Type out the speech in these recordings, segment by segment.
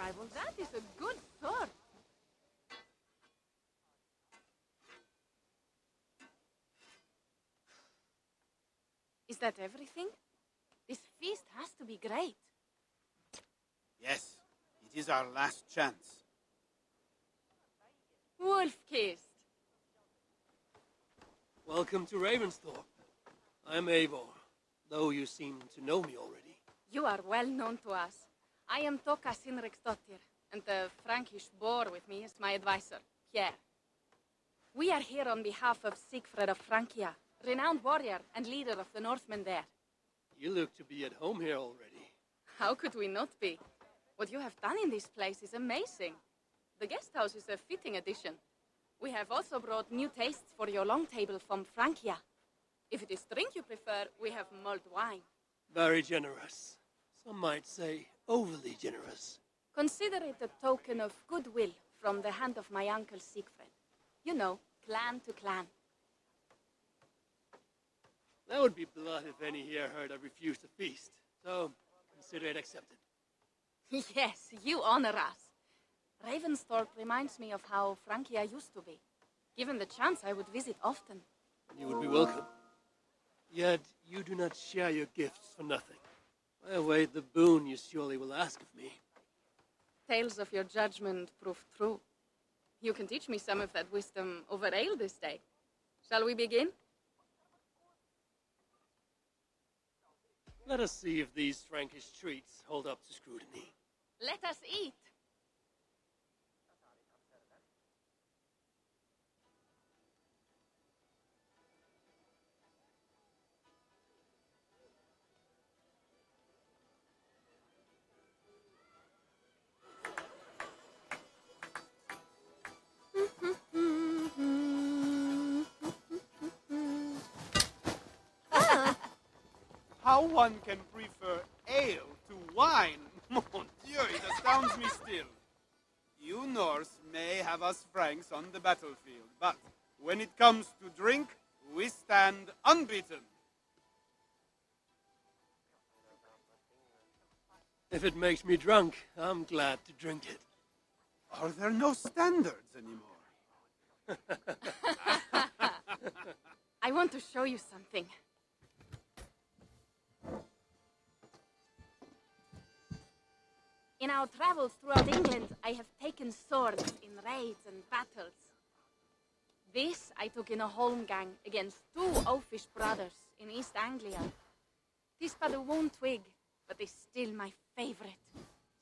rival. That is a good sword. Is that everything? This feast has to be great. Yes, it is our last chance. Wolf-kissed. Welcome to Ravensthorpe. I'm Eivor, though you seem to know me already. You are well known to us. I am Toka Sinriksdottir, and the Frankish boar with me is my advisor, Pierre. We are here on behalf of Sigfred of Francia, renowned warrior and leader of the Northmen there. You look to be at home here already. How could we not be? What you have done in this place is amazing. The guest house is a fitting addition. We have also brought new tastes for your long table from Francia. If it is drink you prefer, we have mulled wine. Very generous. Some might say overly generous. Consider it a token of goodwill from the hand of my uncle Siegfried. You know, clan to clan. That would be blood if any here heard I refused to feast. So, consider it accepted. Yes, you honor us. Ravensthorpe reminds me of how Francia used to be. Given the chance, I would visit often. You would be welcome. Yet, you do not share your gifts for nothing. I await the boon you surely will ask of me. Tales of your judgment prove true. You can teach me some of that wisdom over ale this day. Shall we begin? Let us see if these Frankish treats hold up to scrutiny. Let us eat. How one can prefer ale to wine? Mon Dieu, it astounds me still. You Norse may have us Franks on the battlefield, but when it comes to drink, we stand unbeaten. If it makes me drunk, I'm glad to drink it. Are there no standards anymore? I want to show you something. In our travels throughout England, I have taken swords in raids and battles. This I took in a holmgang against two oafish brothers in East Anglia. Tis but a worn twig, but is still my favorite.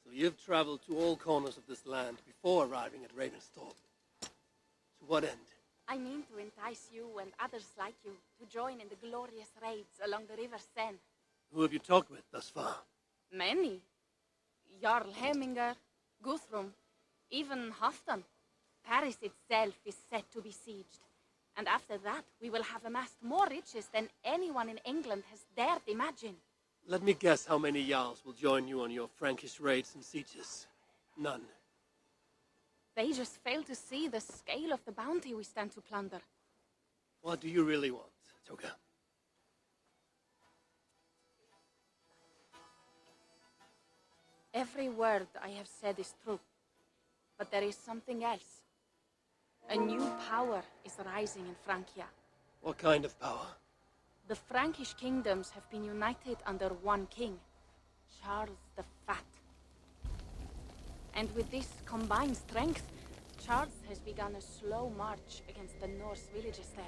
So you've traveled to all corners of this land before arriving at Ravensthorpe. To what end? I mean to entice you and others like you to join in the glorious raids along the River Seine. Who have you talked with thus far? Many. Jarl Heminger, Guthrum, even Halfdan. Paris itself is set to be sieged. And after that, we will have amassed more riches than anyone in England has dared imagine. Let me guess how many Jarls will join you on your Frankish raids and sieges. None. They just fail to see the scale of the bounty we stand to plunder. What do you really want, Toga? Every word I have said is true. But there is something else. A new power is rising in Francia. What kind of power? The Frankish kingdoms have been united under one king, Charles the Fat. And with this combined strength, Charles has begun a slow march against the Norse villages there.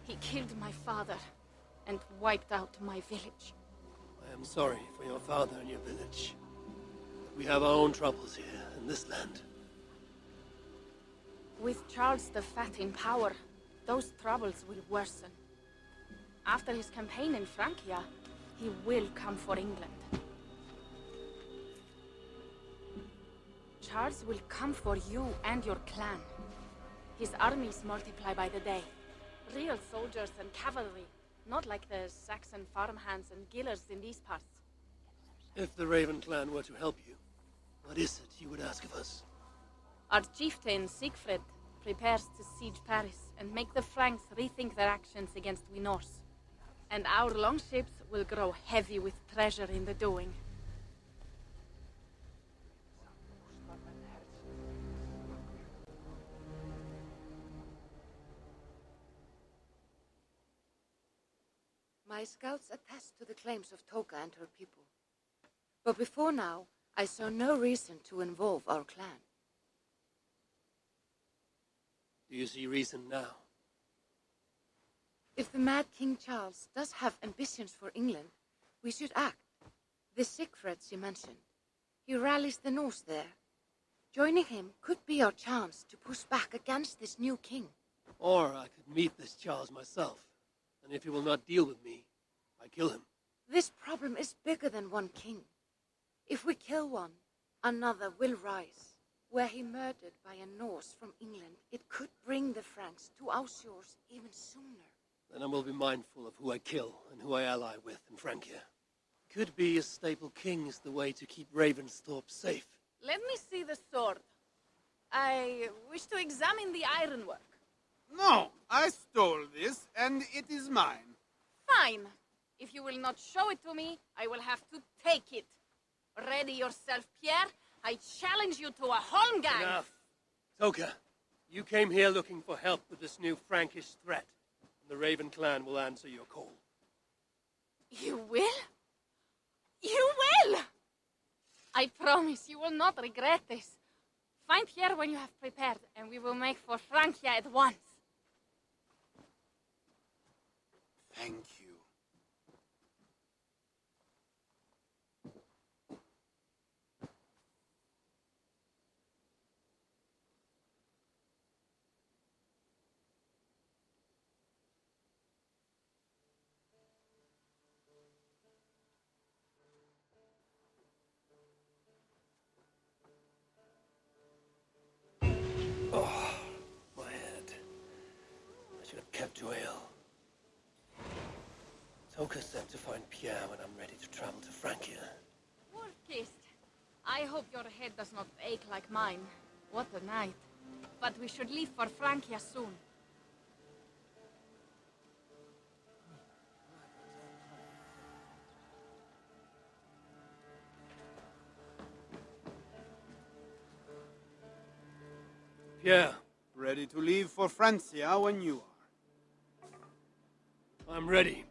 He killed my father and wiped out my village. I am sorry for your father and your village. We have our own troubles here in this land. With Charles the Fat in power, those troubles will worsen. After his campaign in Francia, he will come for England. Charles will come for you and your clan. His armies multiply by the day. Real soldiers and cavalry, not like the Saxon farmhands and gillers in these parts. If the Raven clan were to help you, what is it you would ask of us? Our chieftain, Siegfried, prepares to siege Paris and make the Franks rethink their actions against we Norse. And our longships will grow heavy with treasure in the doing. My scouts attest to the claims of Toka and her people. But before now, I saw no reason to involve our clan. Do you see reason now? If the Mad King Charles does have ambitions for England, we should act. The Siegfrieds you mentioned. He rallies the Norse there. Joining him could be our chance to push back against this new king. Or I could meet this Charles myself, and if he will not deal with me, I kill him. This problem is bigger than one king. If we kill one, another will rise. Were he murdered by a Norse from England, it could bring the Franks to our shores even sooner. Then I will be mindful of who I kill and who I ally with in Francia. Could be a staple king is the way to keep Ravensthorpe safe. Let me see the sword. I wish to examine the ironwork. No, I stole this, and it is mine. Fine. If you will not show it to me, I will have to take it. Ready yourself, Pierre. I challenge you to a holmgang. Enough. Toka, you came here looking for help with this new Frankish threat. And the Raven clan will answer your call. You will? You will! I promise you will not regret this. Find Pierre when you have prepared, and we will make for Francia at once. Thank you. Oh, my head. I should have kept to ale. Toka said to find Pierre when I'm ready to travel to Francia. Wolf-kissed. I hope your head does not ache like mine. What a night. But we should leave for Francia soon. Pierre, Ready to leave for Francia when you are. I'm ready.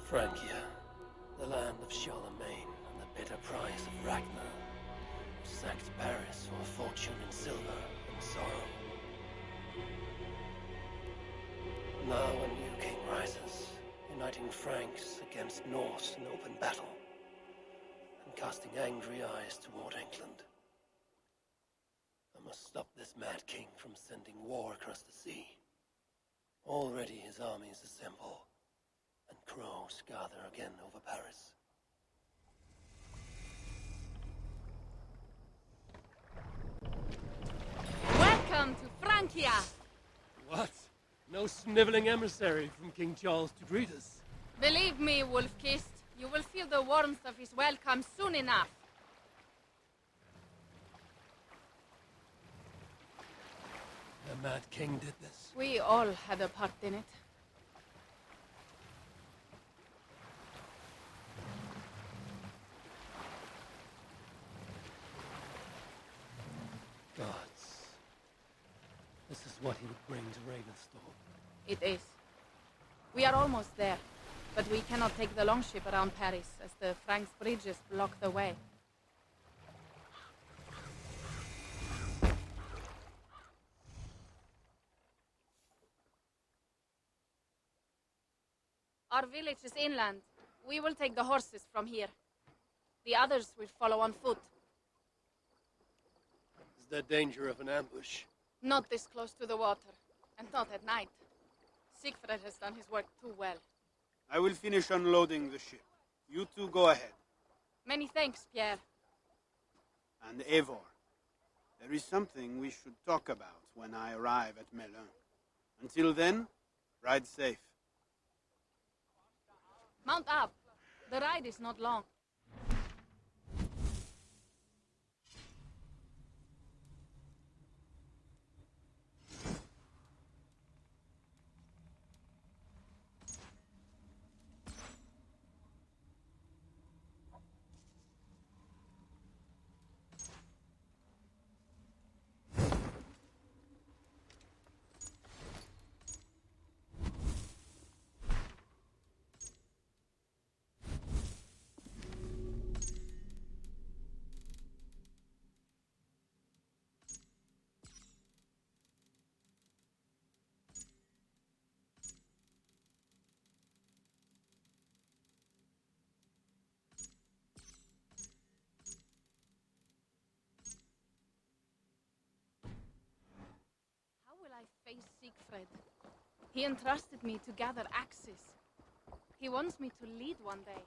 Francia, the land of Charlemagne and the bitter price of Ragnar, who sacked Paris for a fortune in silver and sorrow. Now a new king rises, uniting Franks against Norse in open battle, and casting angry eyes toward England. I must stop this mad king from sending war across the sea. Already his armies assemble, and crows gather again over Paris. Welcome to Francia! What? No sniveling emissary from King Charles to greet us? Believe me, Wolf-kissed, you will feel the warmth of his welcome soon enough. The Mad King did this. We all had a part in it. Gods. This is what he would bring to Ravensthorpe. It is. We are almost there, but we cannot take the longship around Paris as the Franks' bridges block the way. Our village is inland. We will take the horses from here. The others will follow on foot. Is there danger of an ambush? Not this close to the water, and not at night. Siegfried has done his work too well. I will finish unloading the ship. You two go ahead. Many thanks, Pierre. And Eivor, there is something we should talk about when I arrive at Melun. Until then, ride safe. Mount up. The ride is not long. I face Siegfried. He entrusted me to gather axes. He wants me to lead one day.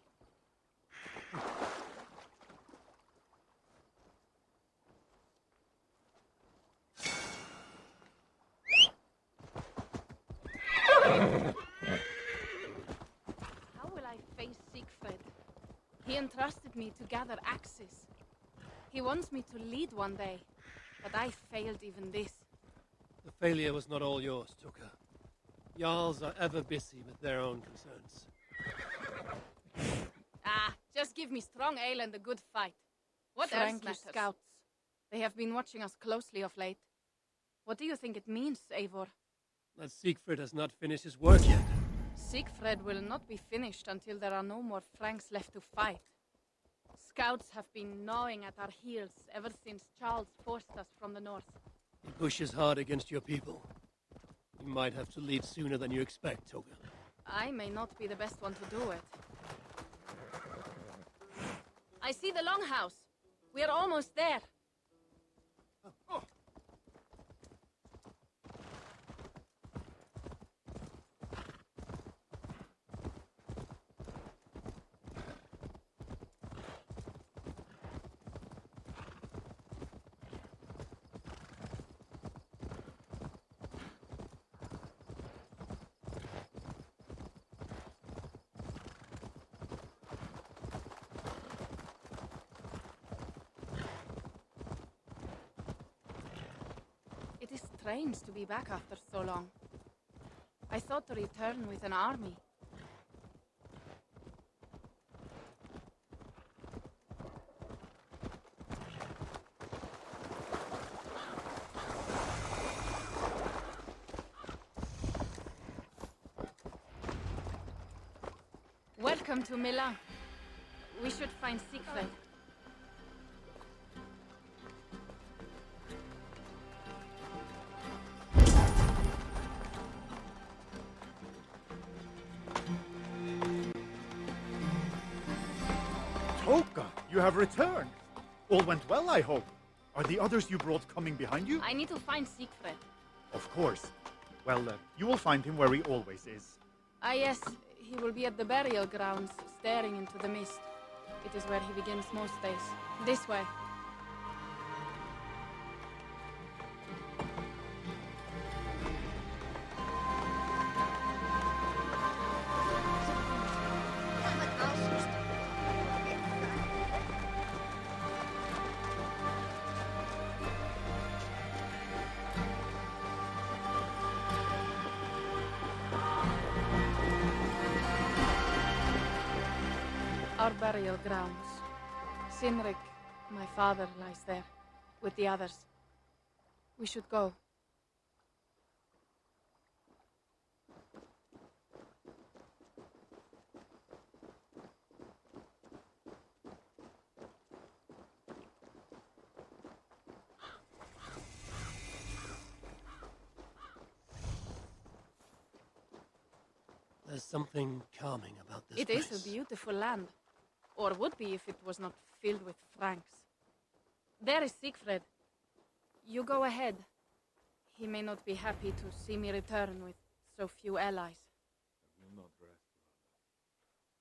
How will I face Siegfried? He entrusted me to gather axes. He wants me to lead one day, but I failed even this. The failure was not all yours, Tuka. Jarls are ever busy with their own concerns. Just give me strong ale and a good fight. What Frankish else matters? Scouts. They have been watching us closely of late. What do you think it means, Eivor? That Siegfried has not finished his work yet. Siegfried will not be finished until there are no more Franks left to fight. Scouts have been gnawing at our heels ever since Charles forced us from the north. He pushes hard against your people. You might have to leave sooner than you expect, Toga. I may not be the best one to do it. I see the longhouse. We are almost there. It is strange to be back after so long. I thought to return with an army. Welcome to Milan. We should find Siegfried. Toka, you have returned. All went well, I hope. Are the others you brought coming behind you? I need to find Siegfried. Of course. Well, you will find him where he always is. Ah yes, he will be at the burial grounds, staring into the mist. It is where he begins most days. This way. Our burial grounds. Sinrik, my father, lies there, with the others. We should go. There's something calming about this It place. is a beautiful land. Or would be if it was not filled with Franks. There is Siegfried. You go ahead. He may not be happy to see me return with so few allies. I will not rest,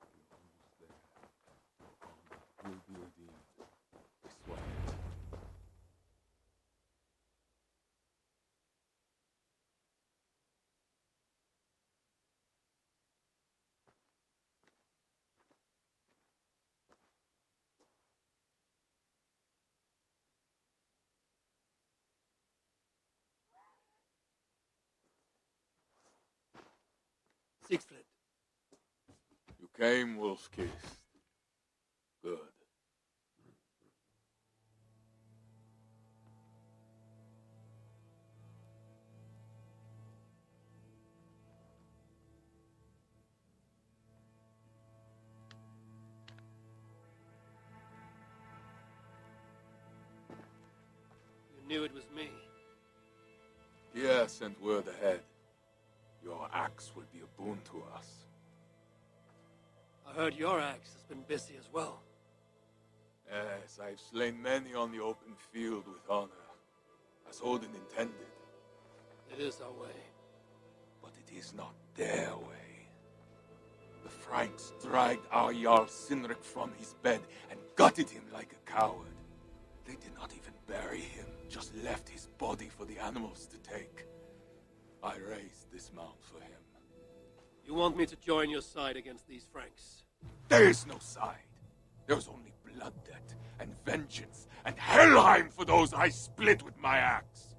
brother. We're almost there. Your honor will be redeemed. I swear it. Siegfried. You came, wolf-kissed. Good. You knew it was me. Pierre sent word ahead. Your axe will be a boon to us. I heard your axe has been busy as well. Yes, I've slain many on the open field with honor, as Odin intended. It is our way. But it is not their way. The Franks dragged our Jarl Sinric from his bed and gutted him like a coward. They did not even bury him, just left his body for the animals to take. I raised this mount for him. You want me to join your side against these Franks? There is no side. There's only blood debt and vengeance and Helheim for those I split with my axe.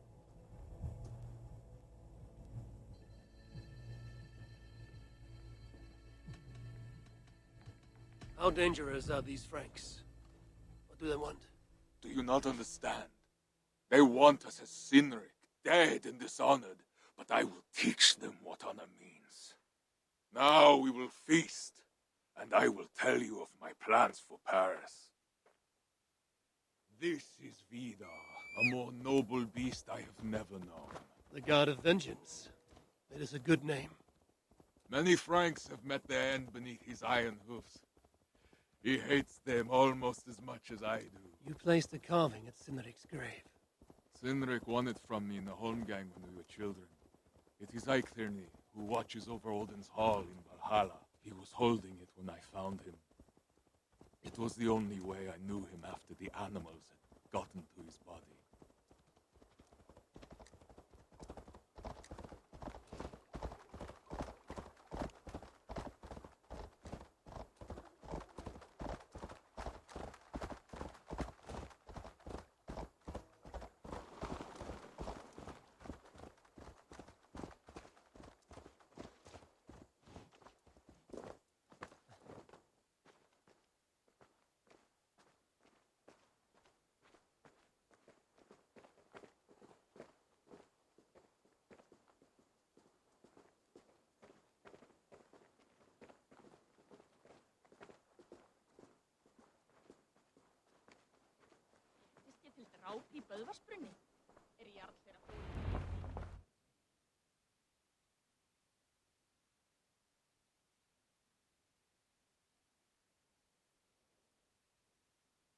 How dangerous are these Franks? What do they want? Do you not understand? They want us as Sinric, dead and dishonored, but I will teach them what honor means. Now we will feast, and I will tell you of my plans for Paris. This is Vidar, a more noble beast I have never known. The God of Vengeance. It is a good name. Many Franks have met their end beneath his iron hoofs. He hates them almost as much as I do. You placed a carving at Sinric's grave. Sinric won it from me in the Holmgang when we were children. It is Eiktherni, who watches over Odin's hall in Valhalla. He was holding it when I found him. It was the only way I knew him after the animals had gotten to his body. Til dráp í Böðvarsbrunni. Jarl þeirra búinn.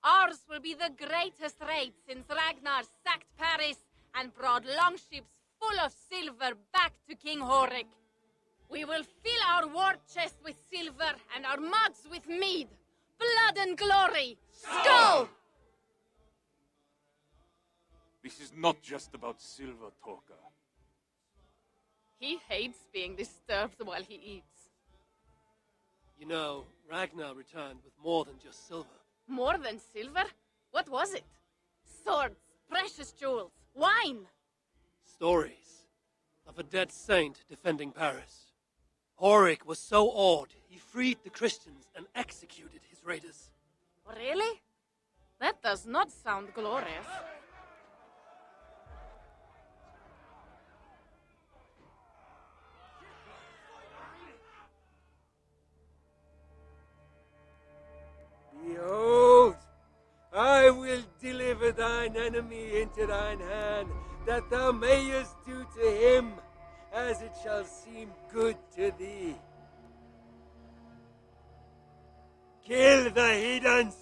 Ours will be the greatest raid since Ragnar sacked Paris and brought longships full of silver back to King Horik. We will fill our war chest with silver and our mugs with mead. Blood and glory! Skull! This is not just about silver, Torka. He hates being disturbed while he eats. You know, Ragnar returned with more than just silver. More than silver? What was it? Swords, precious jewels, wine! Stories of a dead saint defending Paris. Horik was so awed, he freed the Christians and executed his raiders. Really? That does not sound glorious. me into thine hand, that thou mayest do to him as it shall seem good to thee. Kill the heathens!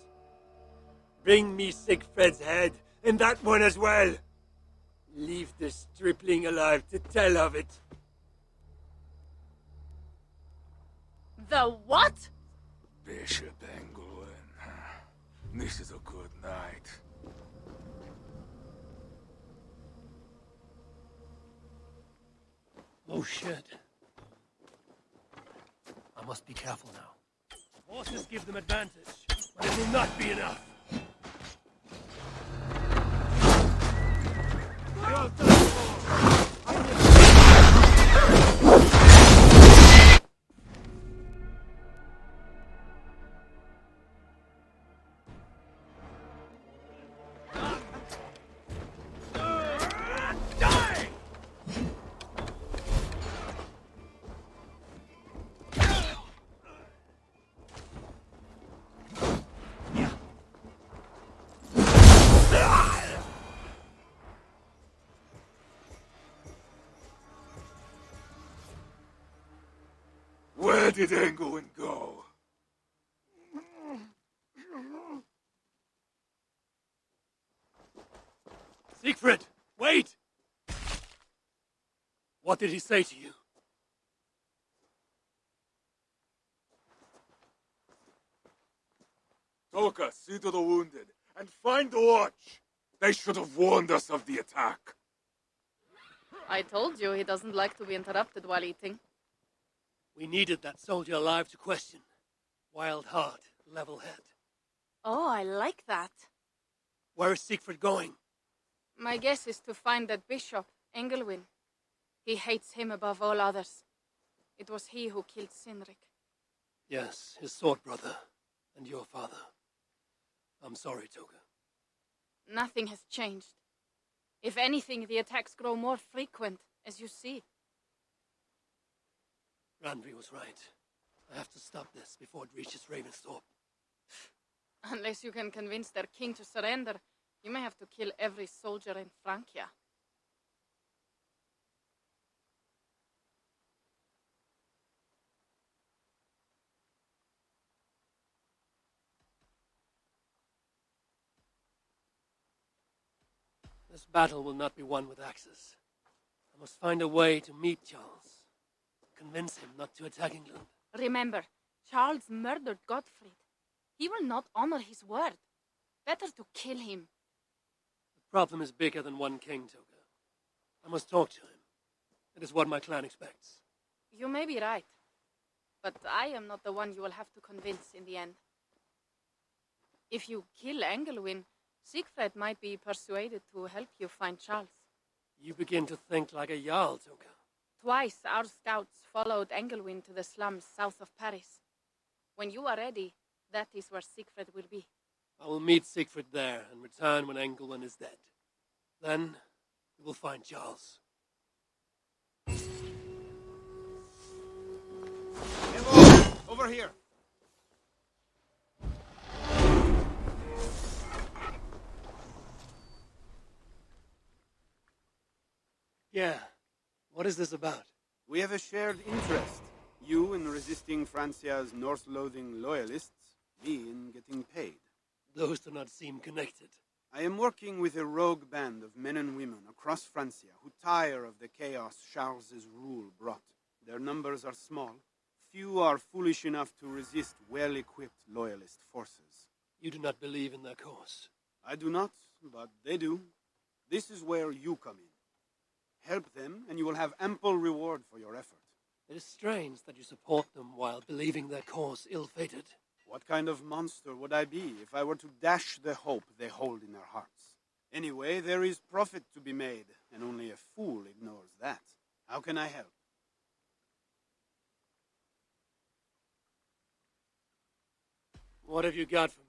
Bring me Sigfred's head, and that one as well. Leave the stripling alive to tell of it. The what? Bishop Engelwin. This is a good night. Oh shit. I must be careful now. Horses give them advantage, but it will not be enough. Well done, Die! Where did Engelwin go? Siegfried, wait! What did he say to you? Toka, see to the wounded, and find the watch! They should have warned us of the attack. I told you he doesn't like to be interrupted while eating. We needed that soldier alive to question. Wild heart, level head. Oh, I like that. Where is Siegfried going? My guess is to find that bishop, Engelwin. He hates him above all others. It was he who killed Sinric. Yes, his sword brother, and your father. I'm sorry, Toga. Nothing has changed. If anything, the attacks grow more frequent, as you see. Randvi was right. I have to stop this before it reaches Ravensthorpe. Unless you can convince their king to surrender, you may have to kill every soldier in Francia. This battle will not be won with axes. I must find a way to meet Charles. Convince him not to attack England. Remember, Charles murdered Godfrey. He will not honor his word. Better to kill him. The problem is bigger than one king, Toga. I must talk to him. It is what my clan expects. You may be right. But I am not the one you will have to convince in the end. If you kill Engelwin, Siegfried might be persuaded to help you find Charles. You begin to think like a Jarl, Toga. Twice our scouts followed Engelwin to the slums south of Paris. When you are ready, that is where Siegfried will be. I will meet Siegfried there and return when Engelwin is dead. Then we will find Charles. Over here. Yeah. What is this about? We have a shared interest. You in resisting Francia's Norse-loathing loyalists, me in getting paid. Those do not seem connected. I am working with a rogue band of men and women across Francia who tire of the chaos Charles's rule brought. Their numbers are small. Few are foolish enough to resist well-equipped loyalist forces. You do not believe in their cause. I do not, but they do. This is where you come in. Help them, and you will have ample reward for your effort. It is strange that you support them while believing their cause ill-fated. What kind of monster would I be if I were to dash the hope they hold in their hearts? Anyway, there is profit to be made, and only a fool ignores that. How can I help? What have you got for me?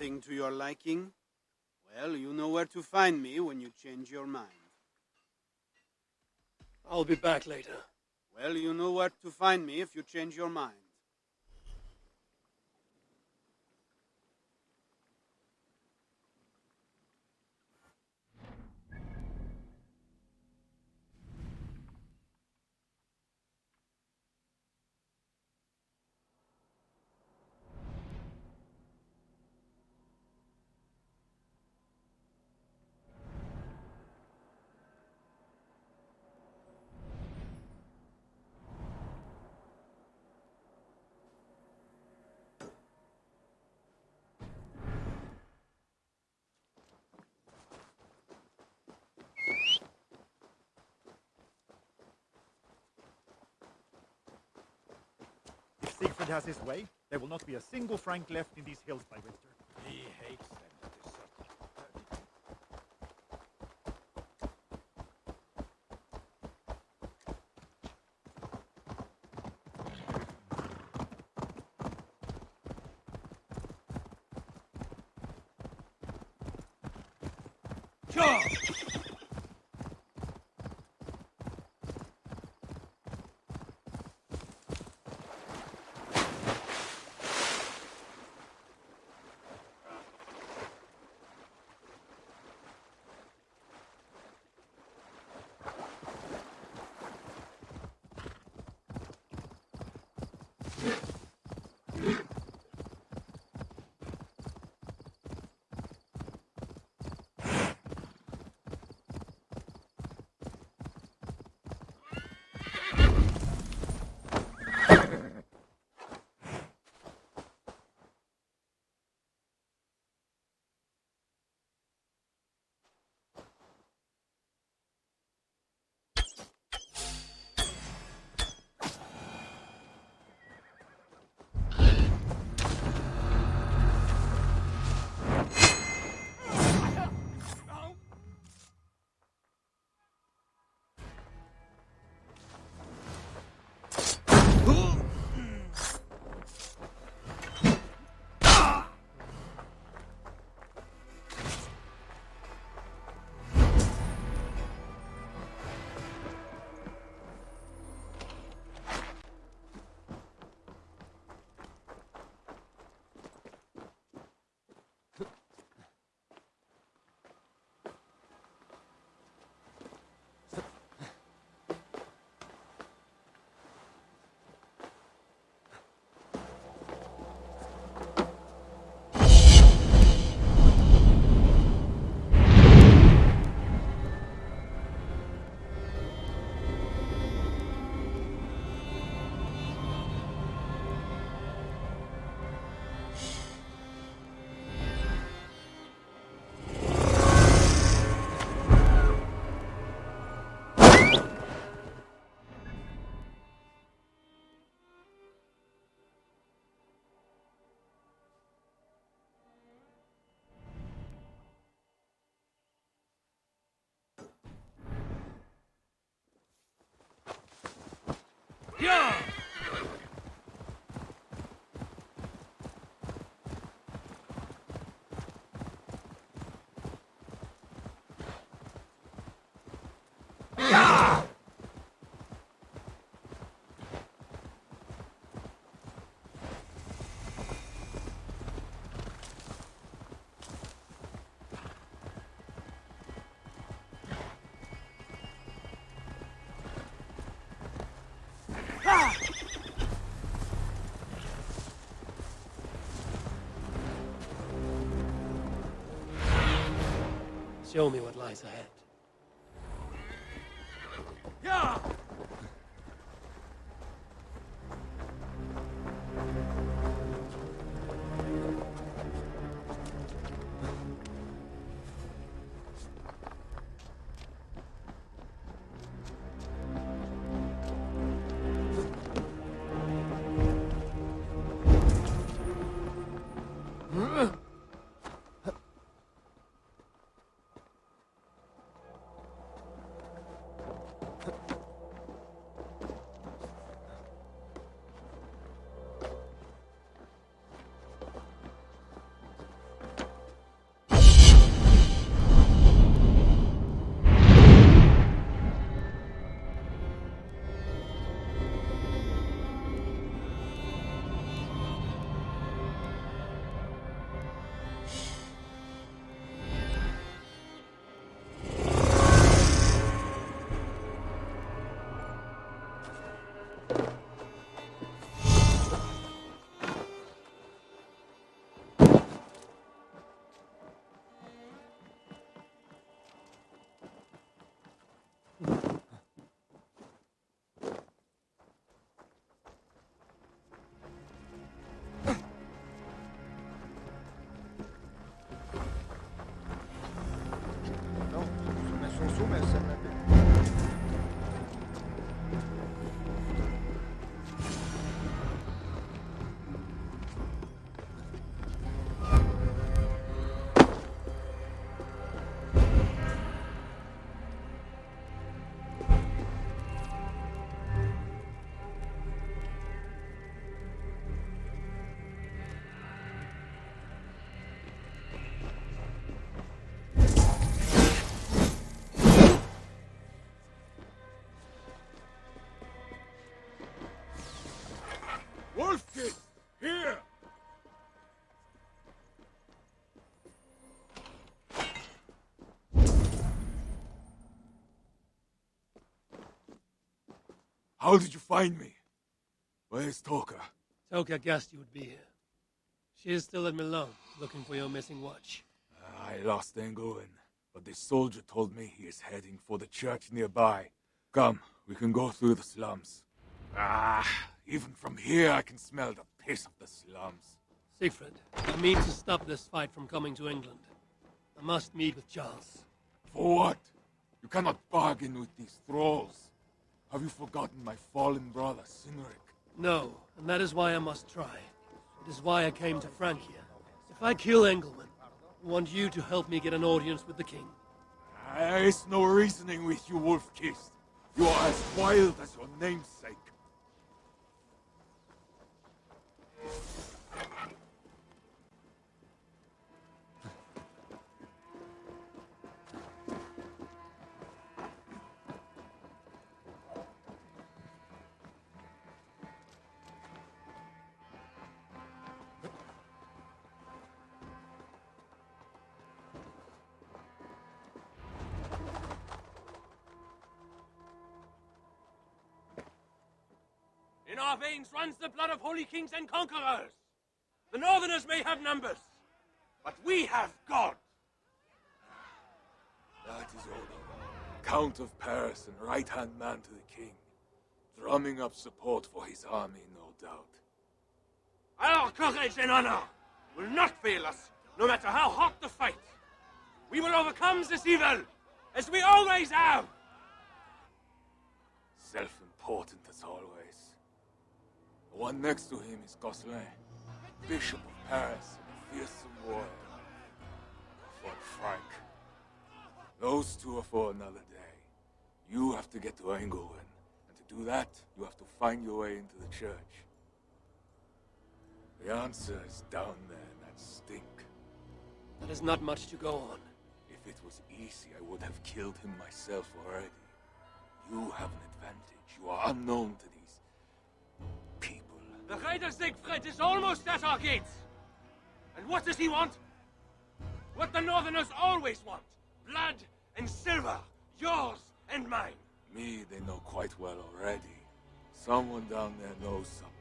Nothing to your liking? Well, you know where to find me when you change your mind. I'll be back later. Well, you know where to find me if you change your mind. If Siegfried has his way, there will not be a single Frank left in these hills by winter. He hates them that is such. Show me what lies ahead. Wolfkin! Here! How did you find me? Where's Toka? Toka guessed you would be here. She is still at Milan, looking for your missing watch. I lost Englewen, but this soldier told me he is heading for the church nearby. Come, we can go through the slums. Even from here I can smell the piss of the slums. Siegfried, I mean to stop this fight from coming to England. I must meet with Charles. For what? You cannot bargain with these thralls. Have you forgotten my fallen brother, Cynric? No, and that is why I must try. It is why I came to Francia. If I kill Engelman, I want you to help me get an audience with the king. There is no reasoning with you, Wolf-Kissed. You are as wild as your namesake. In our veins runs the blood of holy kings and conquerors. The Northerners may have numbers, but we have God. That is Odo, Count of Paris and right-hand man to the king, drumming up support for his army, no doubt. Our courage and honor will not fail us, no matter how hot the fight. We will overcome this evil, as we always have. Self-important as always. The one next to him is Gosselin, Bishop of Paris and a fearsome warrior. For Frank. Those two are for another day. You have to get to Engelwen, and to do that, you have to find your way into the church. The answer is down there in that stink. That is not much to go on. If it was easy, I would have killed him myself already. You have an advantage. You are unknown to these people. The Raider Siegfried is almost at our gates. And what does he want? What the Northerners always want. Blood and silver. Yours and mine. Me, they know quite well already. Someone down there knows something.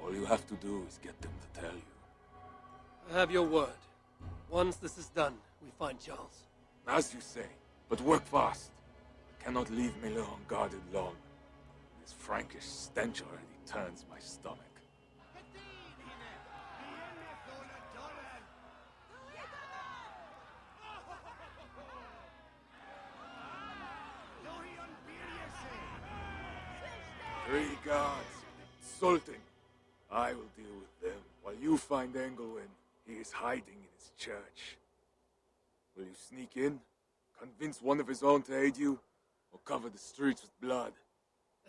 All you have to do is get them to tell you. I have your word. Once this is done, we find Charles. As you say, but work fast. Cannot leave Miller unguarded long. This Frankish stench already turns my stomach. Three guards, insulting. I will deal with them, while you find Engelwin. He is hiding in his church. Will you sneak in, convince one of his own to aid you, or cover the streets with blood?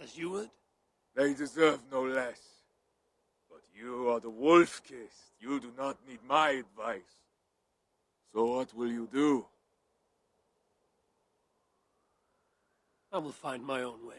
As you would? They deserve no less. But you are the Wolf-Kissed. You do not need my advice. So what will you do? I will find my own way.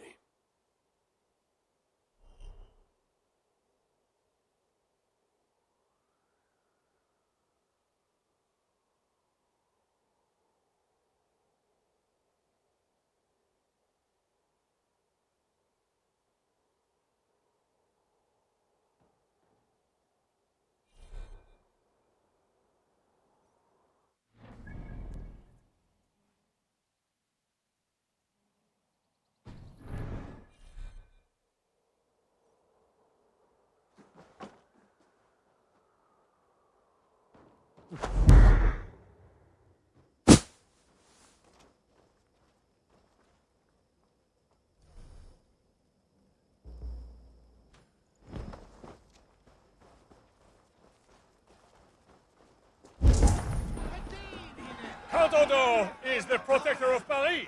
Count Odo is the protector of Paris,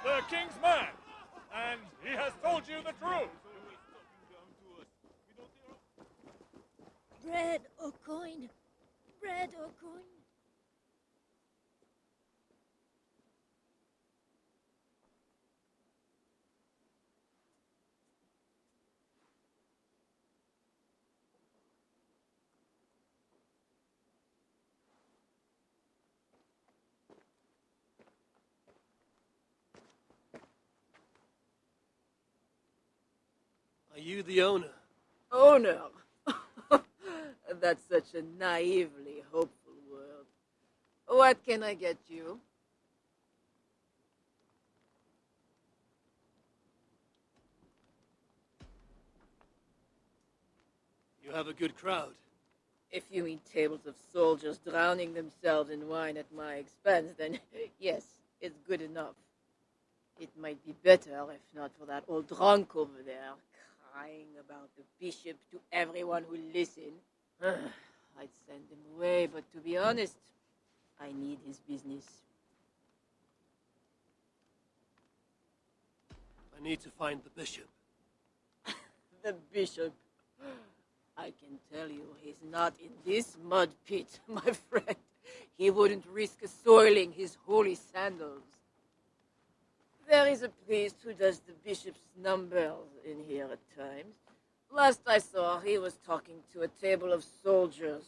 the king's man, and he has told you the truth. Bread or coin? Bread or coin? you the owner? Owner? That's such a naively hopeful word. What can I get you? You have a good crowd. If you mean tables of soldiers drowning themselves in wine at my expense, then yes, it's good enough. It might be better if not for that old drunk over there, crying about the bishop to everyone who listen. I'd send him away, but to be honest, I need his business. I need to find the bishop. The bishop. I can tell you he's not in this mud pit, my friend. He wouldn't risk soiling his holy sandals. There is a priest who does the bishop's numbers in here at times. Last I saw, he was talking to a table of soldiers.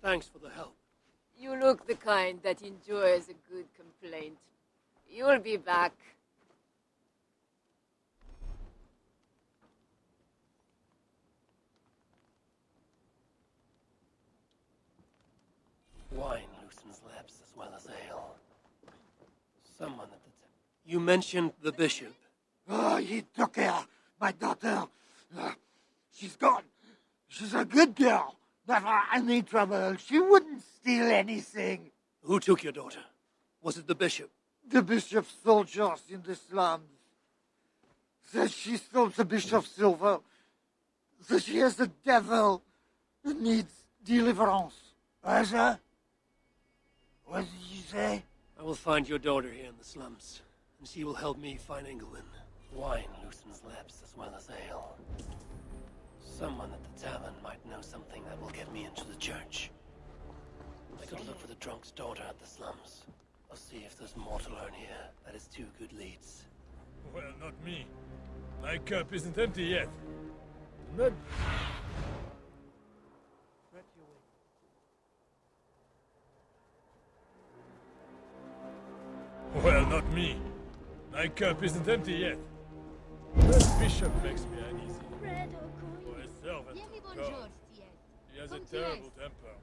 Thanks for the help. You look the kind that enjoys a good complaint. You'll be back. Wine loosens lips as well as ale. Someone at the You mentioned the bishop. Oh, he took her, my daughter. She's gone. She's a good girl. Never any trouble. She wouldn't steal anything. Who took your daughter? Was it the bishop? The bishop's soldiers in the slums. Says she stole the bishop's silver. Says she has the devil that needs deliverance. What did you say? I will find your daughter here in the slums, and she will help me find England. Wine loosens lips as well as ale. Someone at the tavern might know something that will get me into the church. I gotta look for the drunk's daughter at the slums. I'll see if there's more to learn here. That is 2 good leads. Well, not me. My cup isn't empty yet. Not... Well, not me. My cup isn't empty yet. That bishop makes me uneasy. Fred O'Coin. For a servant of God. He has a terrible temper.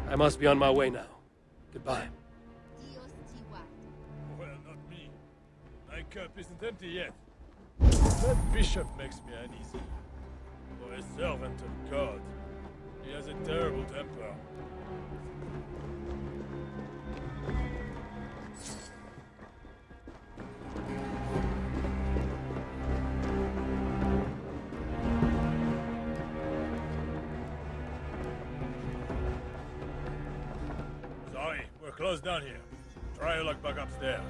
I must be on my way now. Goodbye. Well, not me. My cup isn't empty yet. That bishop makes me uneasy. For a servant of God. He has a terrible temper. Sorry, we're closed down here. Try your luck back upstairs.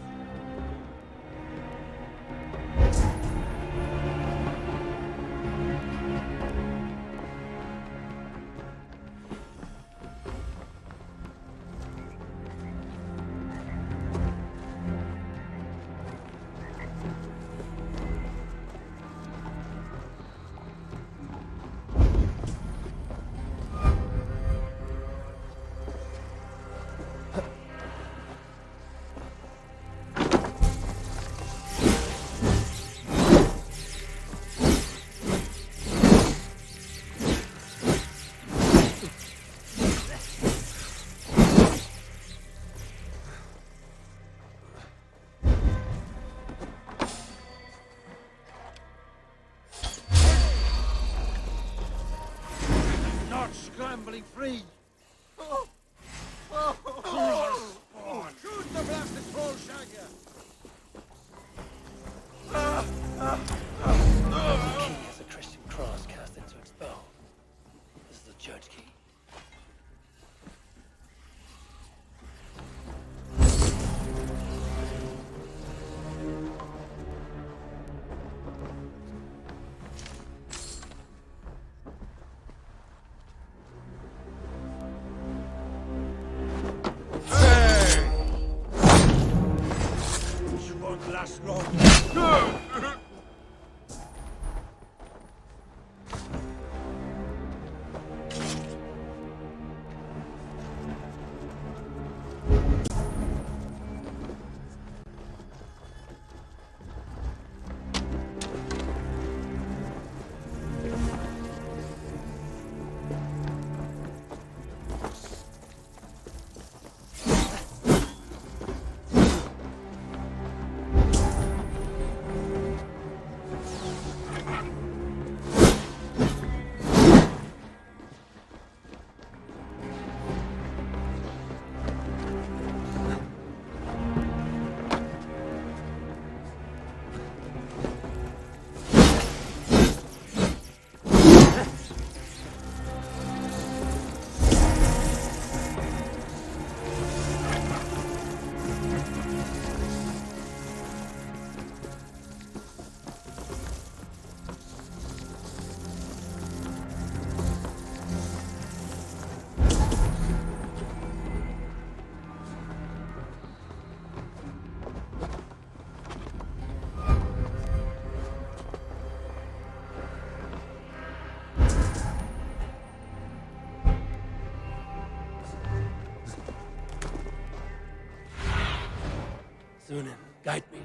Not scrambling free. Shoot the blasted troll shagger! The key has a Christian cross cast into its bow. This is the church key. Sunan, guide me.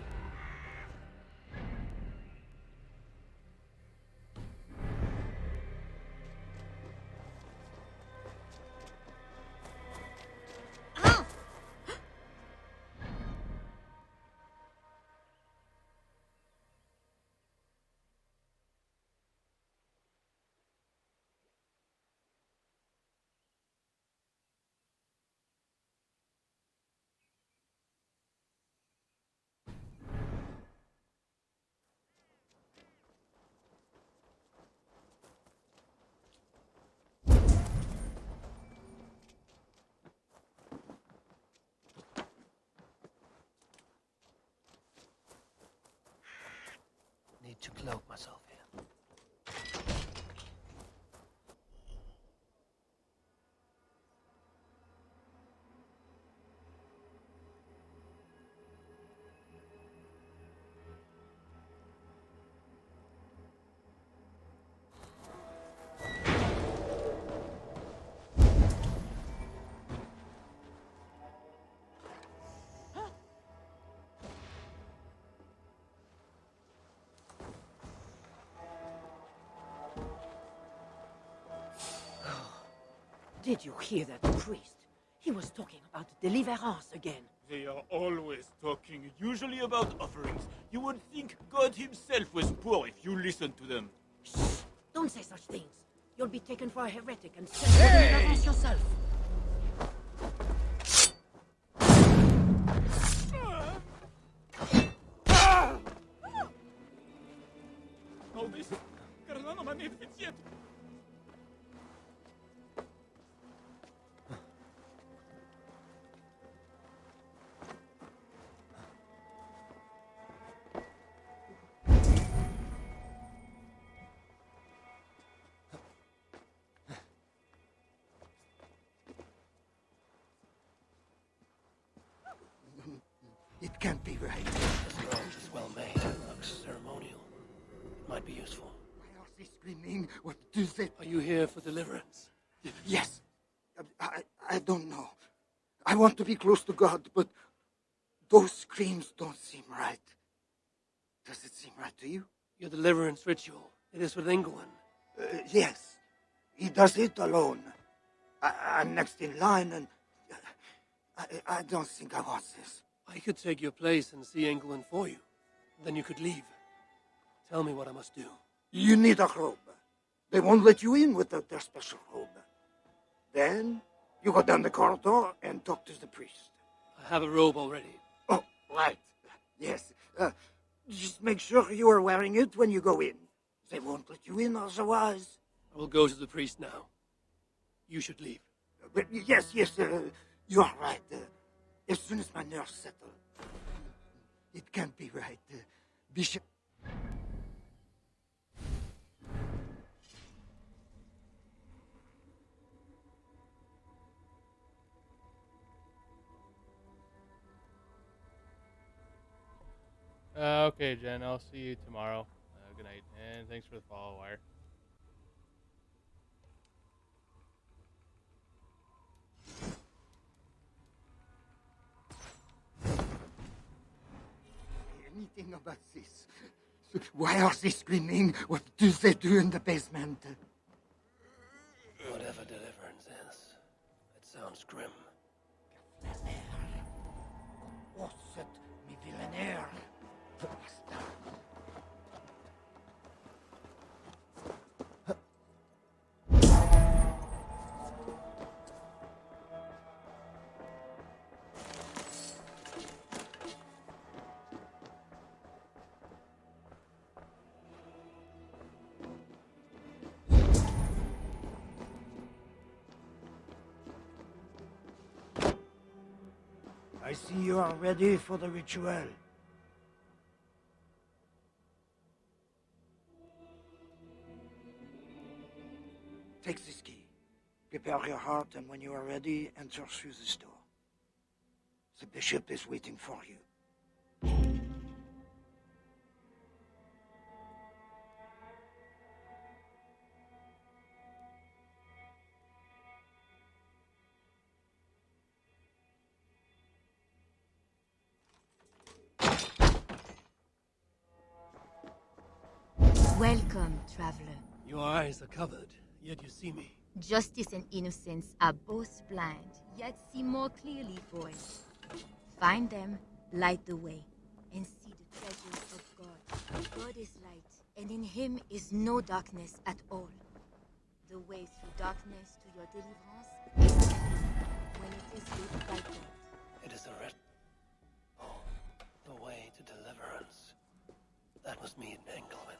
Need to cloak myself here. Did you hear that priest? He was talking about deliverance again. They are always talking, usually about offerings. You would think God himself was poor if you listened to them. Shh! Don't say such things. You'll be taken for a heretic and sent for deliverance yourself. All this? Carlano ma не отвечает. It can't be right. This robe is well made. Looks ceremonial. It might be useful. Why are they screaming? What do they... Are you here for deliverance? Yes. I don't know. I want to be close to God, but those screams don't seem right. Does it seem right to you? Your deliverance ritual. It is with England. Yes. He does it alone. I'm next in line, and I don't think I want this. I could take your place and see England for you. Then you could leave. Tell me what I must do. You need a robe. They won't let you in without their special robe. Then you go down the corridor and talk to the priest. I have a robe already. Oh, right. Yes. Just make sure you are wearing it when you go in. They won't let you in otherwise. I will go to the priest now. You should leave. But yes, you are right. As soon as my nerves settle. It can't be right. Bishop... Okay, Jen, I'll see you tomorrow. Good night, and thanks for the follow wire. Anything about this? Why are they screaming? What do they do in the basement? Whatever deliverance is, it sounds grim. Osset mi villainär. I see you are ready for the ritual. Take this key. Prepare your heart, and when you are ready, enter through this door. The bishop is waiting for you. Welcome, traveler. Your eyes are covered, yet you see me. Justice and innocence are both blind, yet see more clearly for it. Find them, light the way, and see the treasures of God. God is light, and in him is no darkness at all. The way through darkness to your deliverance is when it is lit by God. It is a writ. Oh, the way to deliverance. That was me in Engelwin.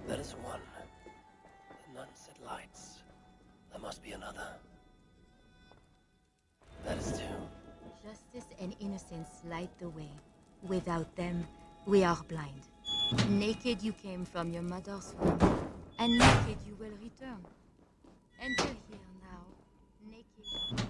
That is one. The nun said lights. There must be another. That is two. Justice and innocence light the way. Without them, we are blind. Naked you came from your mother's womb, and naked you will return. Enter here now, naked.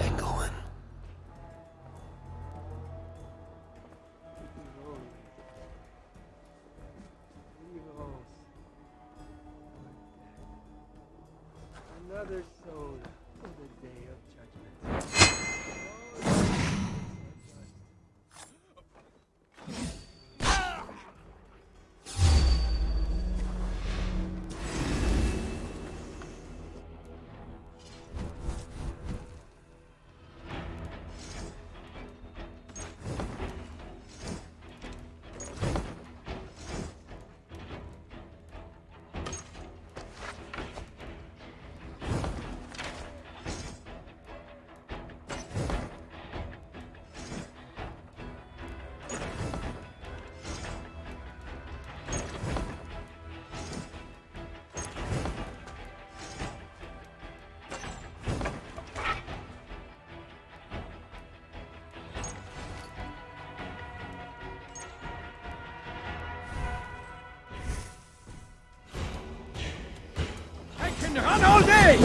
Engelwin. Another soul for the day of judgment. Run all day!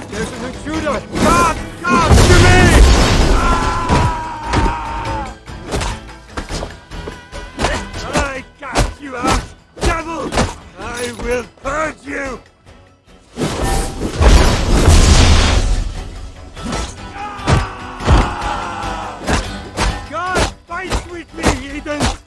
There's an intruder! God! God! To me! I cast you out, devil! I will purge you! God, fight with me, heathens!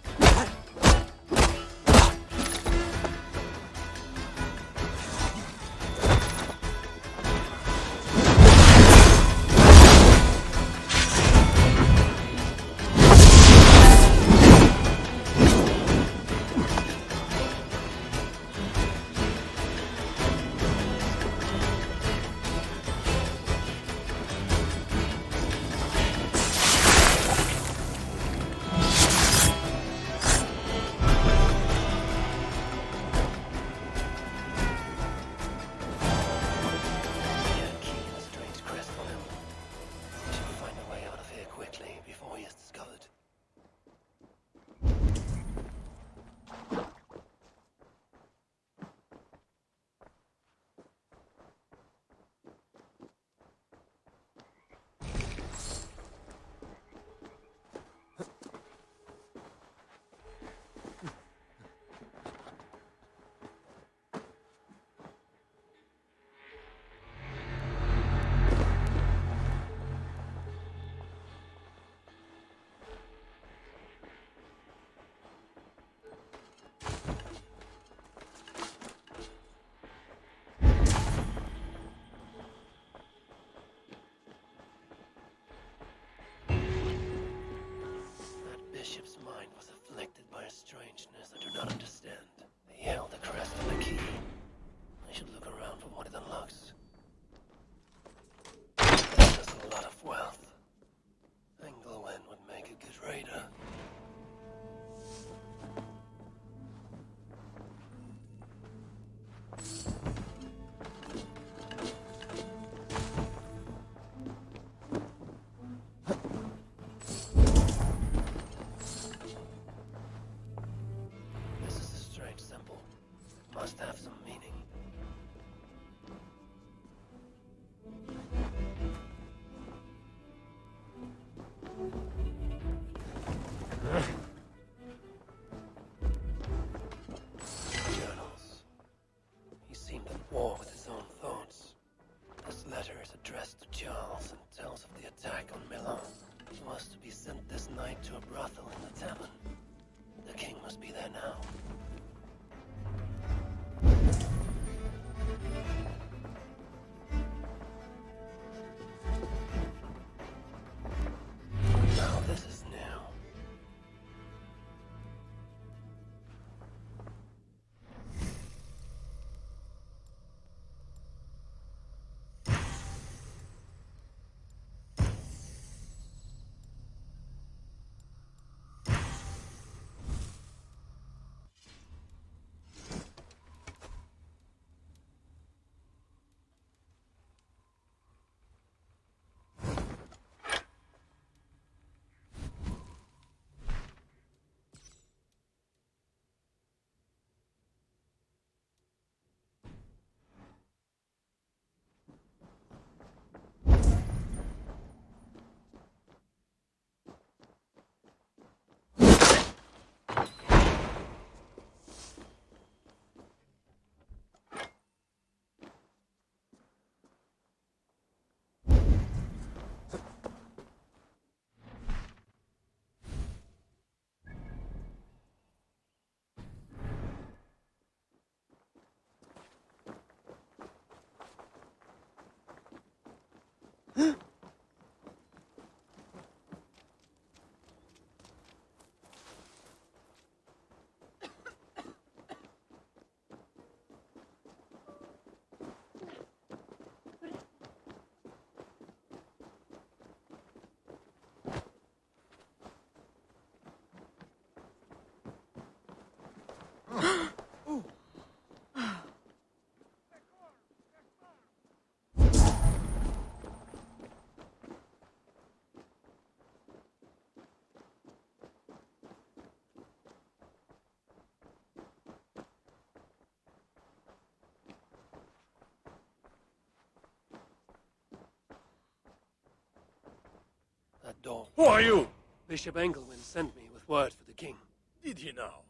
At dawn, Who are you? Bishop Engelwin sent me with word for the king. Did he now?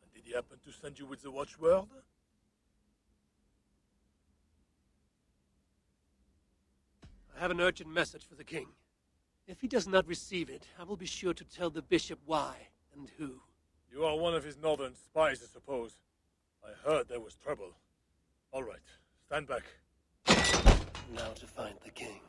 And did he happen to send you with the watchword? I have an urgent message for the king. If he does not receive it, I will be sure to tell the bishop why and who. You are one of his northern spies, I suppose. I heard there was trouble. All right, stand back. Now to find the king.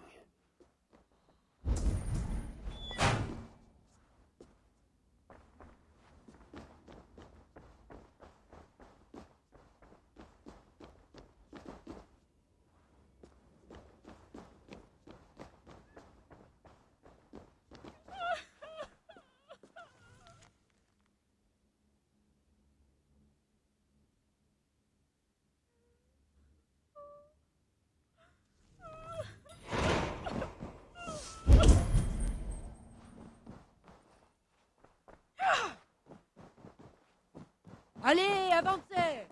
Allez, avancez!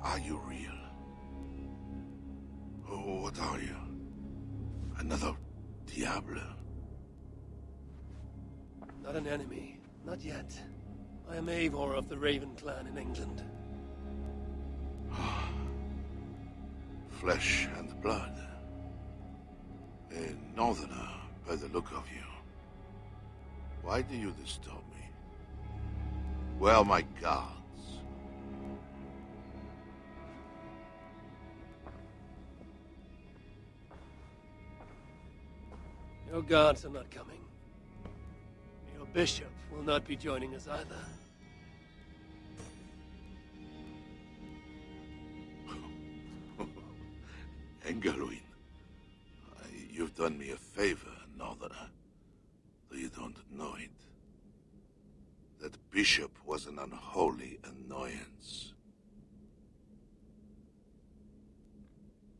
Are you real? Oh, what are you? Another Diablo? Not an enemy. Not yet. I am Eivor of the Raven clan in England. Flesh and blood. A northerner, by the look of you. Why do you disturb me? Where are my guards? Your guards are not coming. Your bishop will not be joining us either. Engelwin, you've done me a favor, northerner. Though you don't know it. That bishop was an unholy annoyance.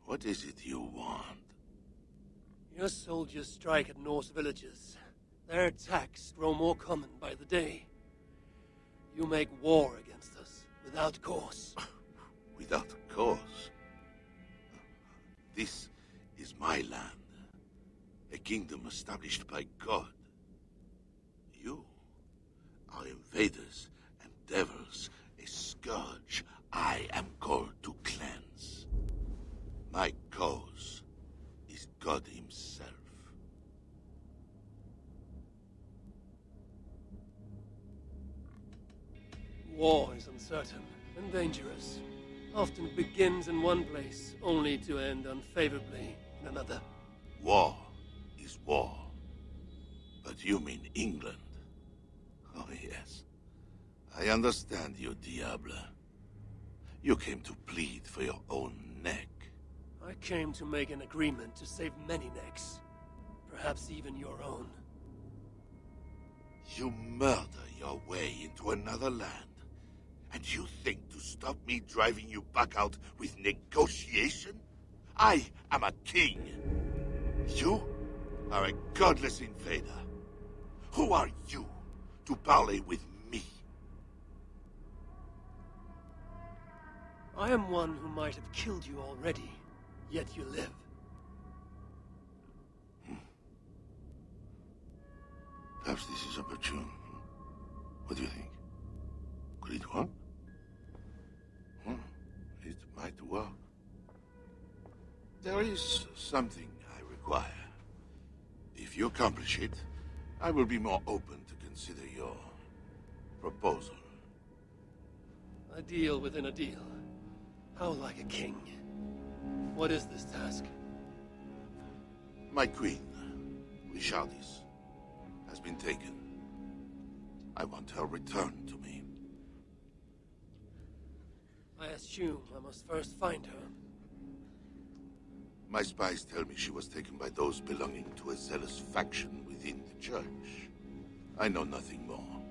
What is it you want? Your soldiers strike at Norse villages. Their attacks grow more common by the day. You make war against us, without cause. Without cause? This is my land, a kingdom established by God. You are invaders and devils, a scourge I am called to cleanse. My cause is God himself. War is uncertain and dangerous. Often begins in one place, only to end unfavorably in another. War is war. But you mean England? Oh, yes. I understand you, Diable. You came to plead for your own neck. I came to make an agreement to save many necks. Perhaps even your own. You murder your way into another land, and you think to stop me driving you back out with negotiation? I am a king. You are a godless invader. Who are you to parley with me? I am one who might have killed you already, yet you live. Perhaps this is opportune. What do you think? Could it work? It might work. There is something I require. If you accomplish it, I will be more open to consider your proposal. A deal within a deal. How like a king. What is this task? My queen, Richardis, has been taken. I want her returned to me. I assume I must first find her. My spies tell me she was taken by those belonging to a zealous faction within the church. I know nothing more.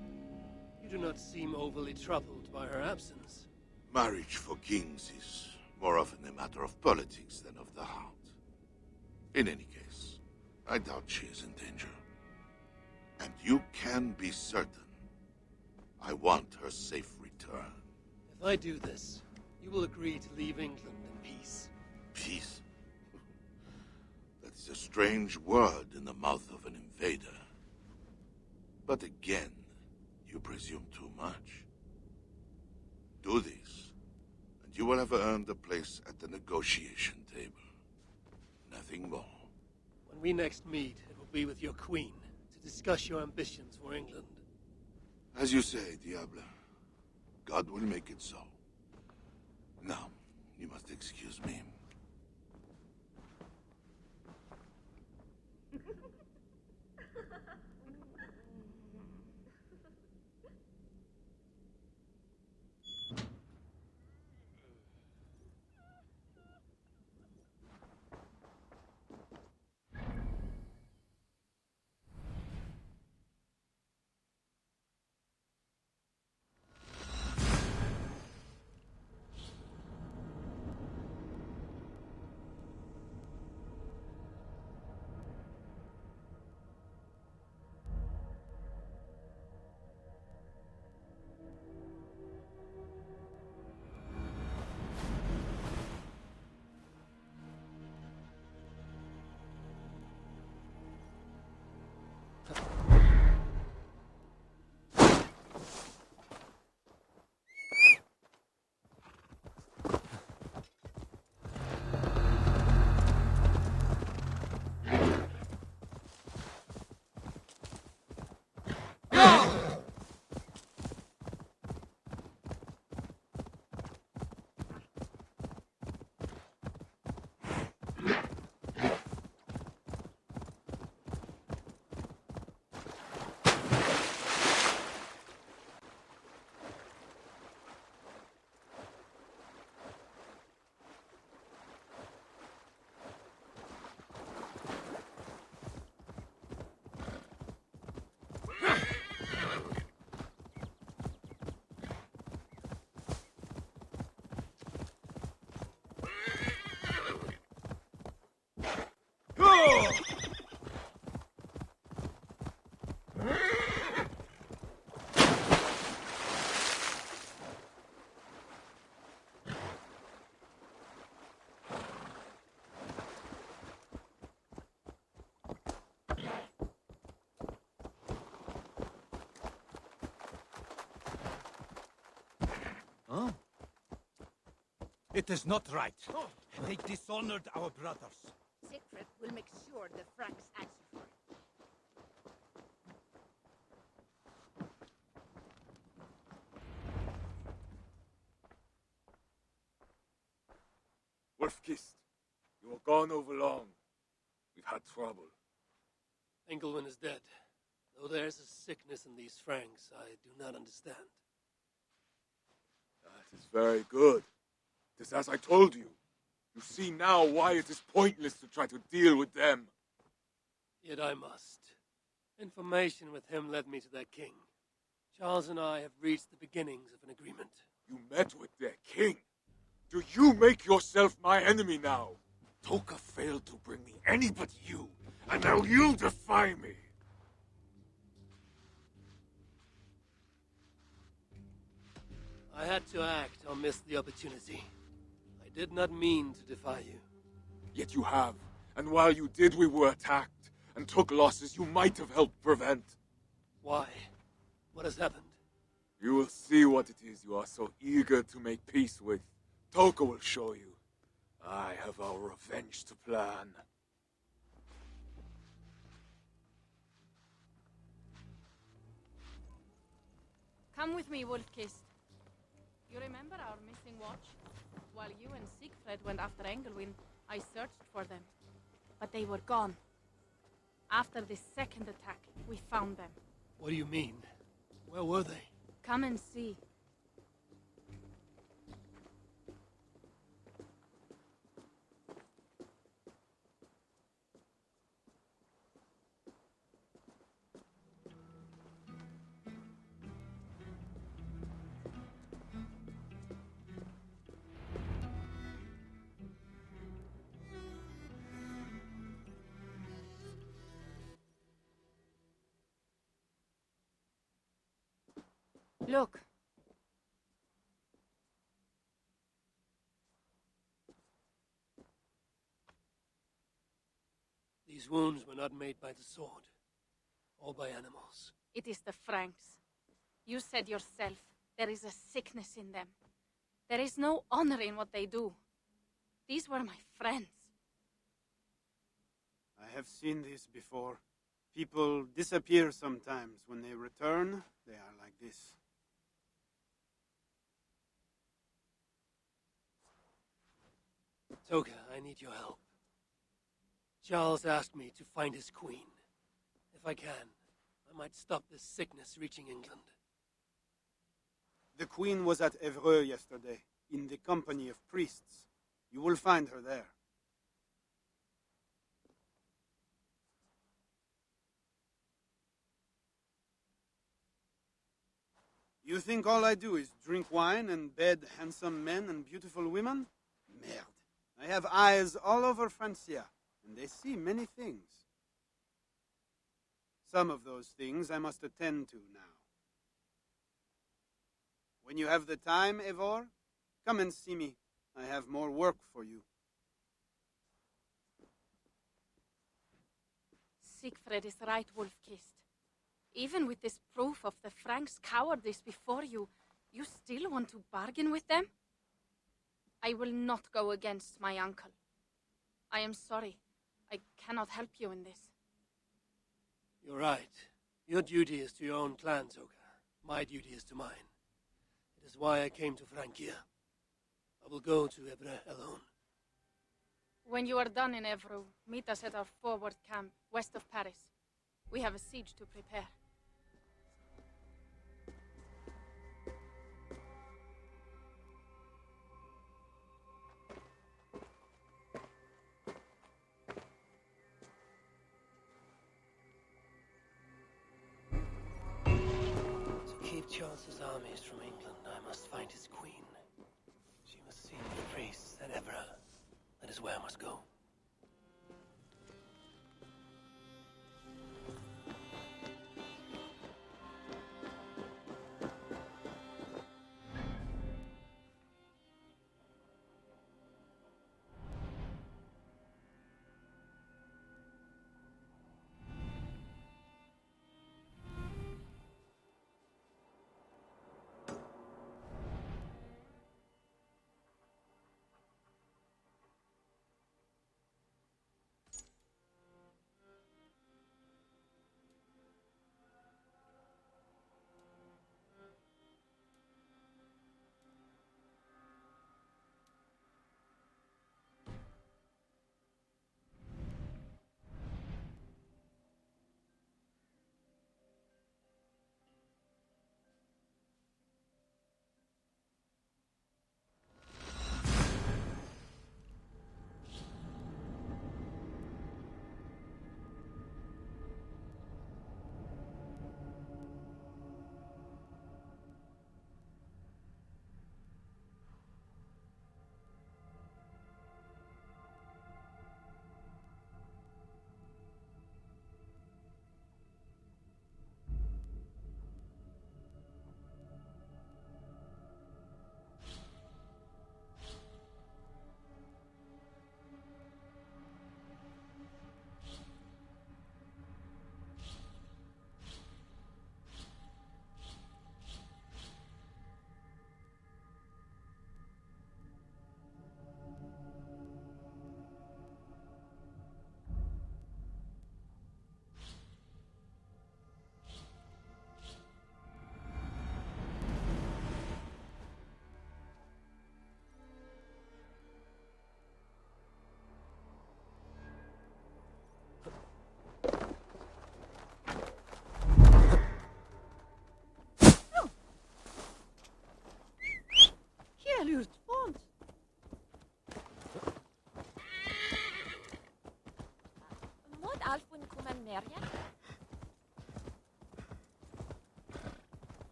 You do not seem overly troubled by her absence. Marriage for kings is more often a matter of politics than of the heart. In any case, I doubt she is in danger. And you can be certain I want her safe return. If I do this, you will agree to leave England in peace. Peace? That is a strange word in the mouth of an invader. But again, you presume too much. Do this, and you will have earned a place at the negotiation table. Nothing more. When we next meet, it will be with your queen, to discuss your ambitions for England. As you say, Diable. God will make it so. Now, you must excuse me. Huh? It is not right. They dishonored our brothers. Siegfried will make sure the Franks answer for it. Wolf-Kissed, you were gone over long. We've had trouble. Engelwin is dead. Though there's a sickness in these Franks I do not understand. That is very good. It is as I told you. You see now why it is pointless to try to deal with them. Yet I must. Information with him led me to their king. Charles and I have reached the beginnings of an agreement. You met with their king. Do you make yourself my enemy now? Toka failed to bring me any but you, and now you defy me. I had to act or miss the opportunity. I did not mean to defy you. Yet you have, and while you did, we were attacked, and took losses you might have helped prevent. Why? What has happened? You will see what it is you are so eager to make peace with. Toka will show you. I have our revenge to plan. Come with me, Wolf-Kissed. You remember our missing watch? While you and Siegfried went after Engelwin, I searched for them. But they were gone. After the second attack, we found them. What do you mean? Where were they? Come and see. Look. These wounds were not made by the sword, or by animals. It is the Franks. You said yourself, there is a sickness in them. There is no honor in what they do. These were my friends. I have seen this before. People disappear sometimes. When they return, they are like this. Toka, I need your help. Charles asked me to find his queen. If I can, I might stop this sickness reaching England. The queen was at Evreux yesterday, in the company of priests. You will find her there. You think all I do is drink wine and bed handsome men and beautiful women? Merde. I have eyes all over Francia, and they see many things. Some of those things I must attend to now. When you have the time, Eivor, come and see me. I have more work for you. Siegfried is right, Wolf-Kissed. Even with this proof of the Franks' cowardice before you, you still want to bargain with them? I will not go against my uncle. I am sorry. I cannot help you in this. You're right. Your duty is to your own clan, Toka. My duty is to mine. It is why I came to Francia. I will go to Evreux alone. When you are done in Evreux, meet us at our forward camp, west of Paris. We have a siege to prepare. To keep Charles's armies from England, I must find his queen. She must see the priests at Evreux. That is where I must go.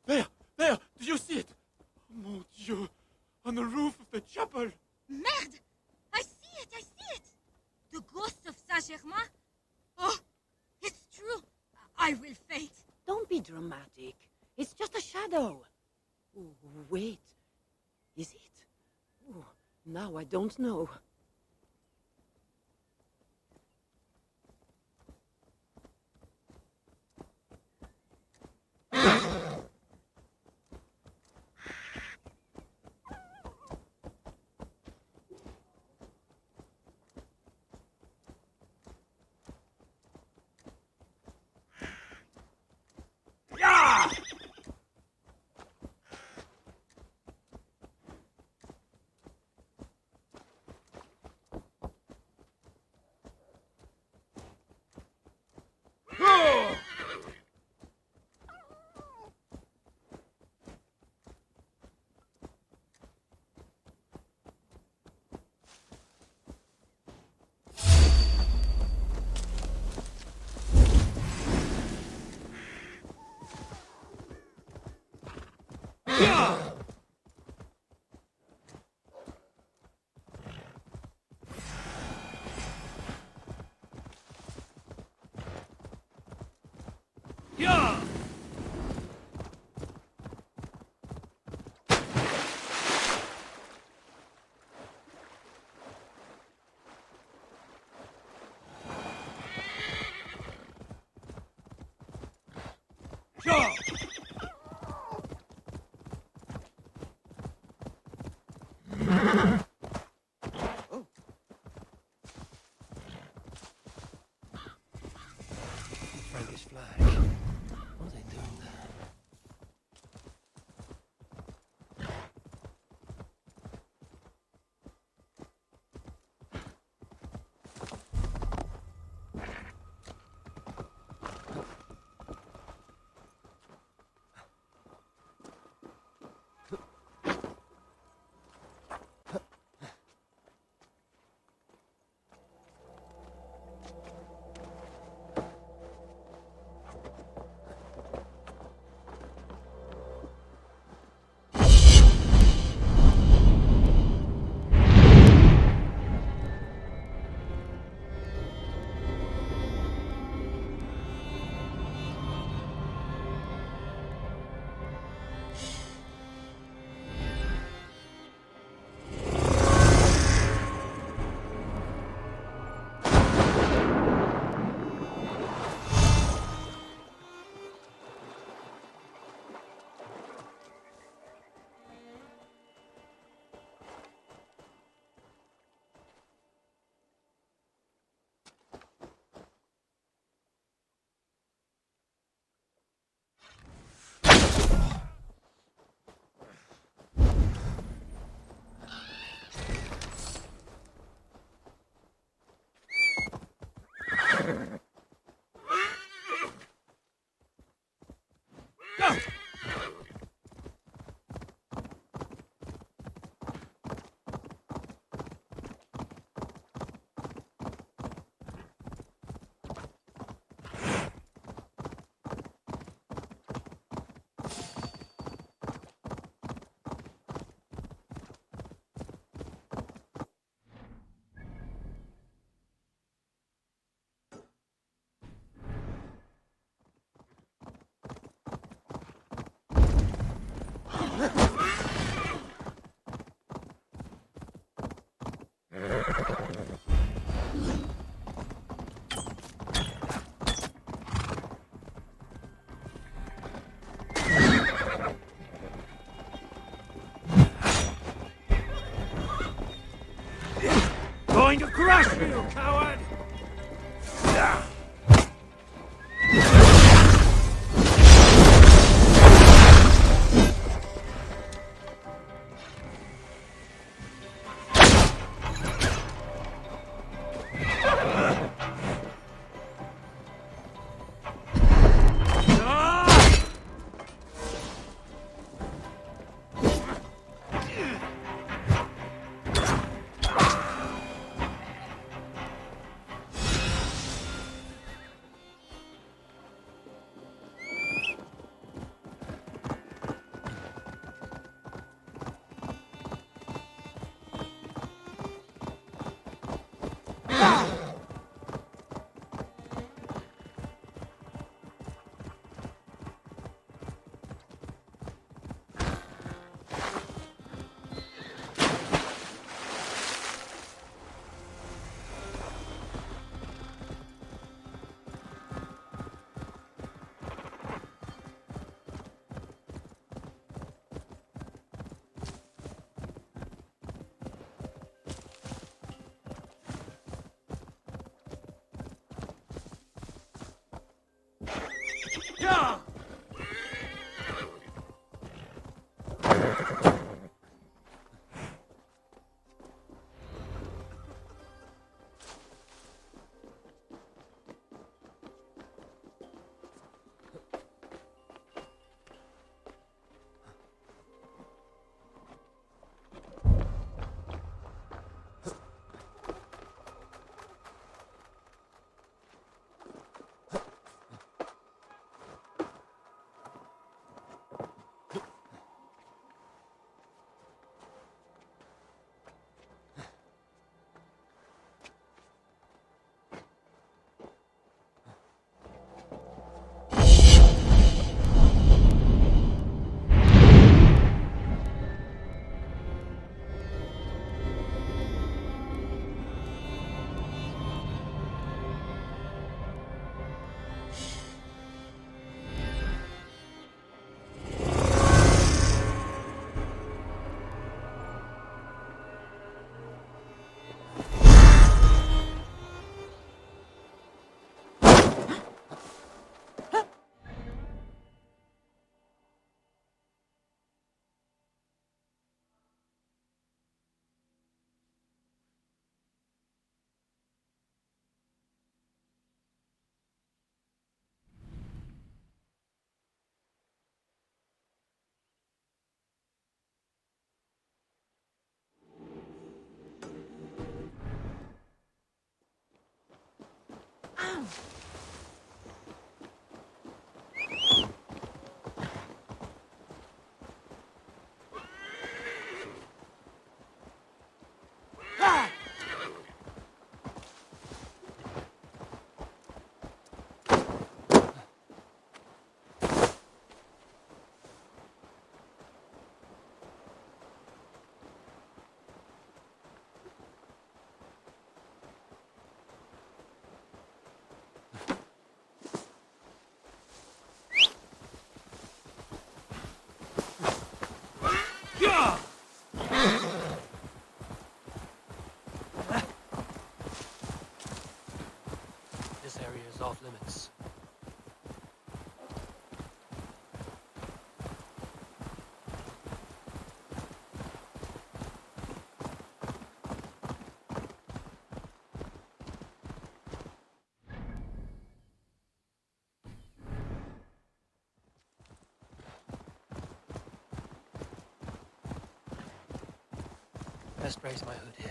There! There! Do you see it? Mon Dieu! On the roof of the chapel! Merde! I see it! I see it! The ghost of Saint-Germain? Oh, it's true! I will faint! Don't be dramatic. It's just a shadow. Oh, wait. Is it? Oh, now I don't know. Frankish flag. going to crush you, coward! This area is off limits. Best raise my hood here.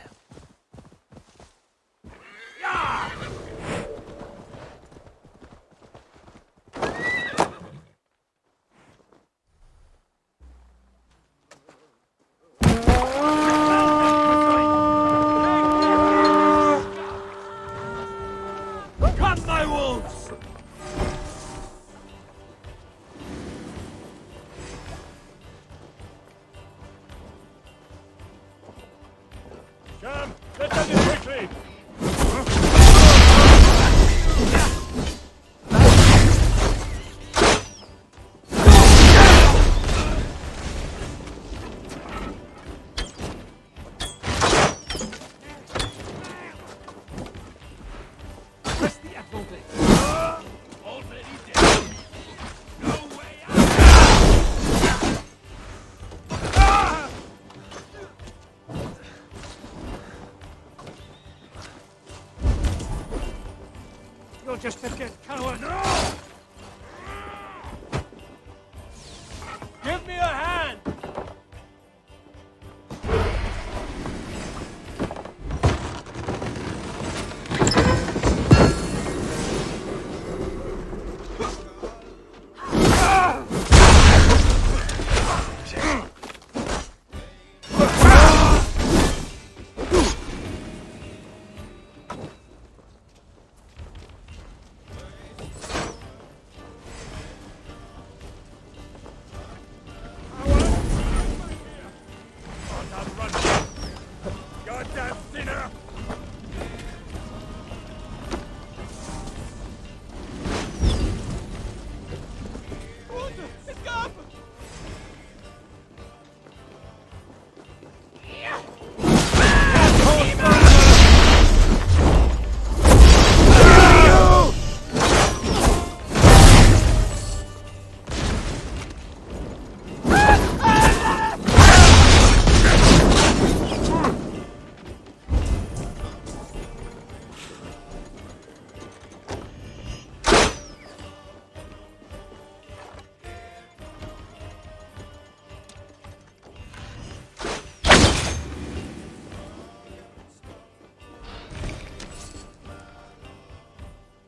Come, my wolves! Sham, get them in quickly! affronter. Already dead. No way out. You're just a dead coward. Give me a hand. Goddamn sinner! Escape!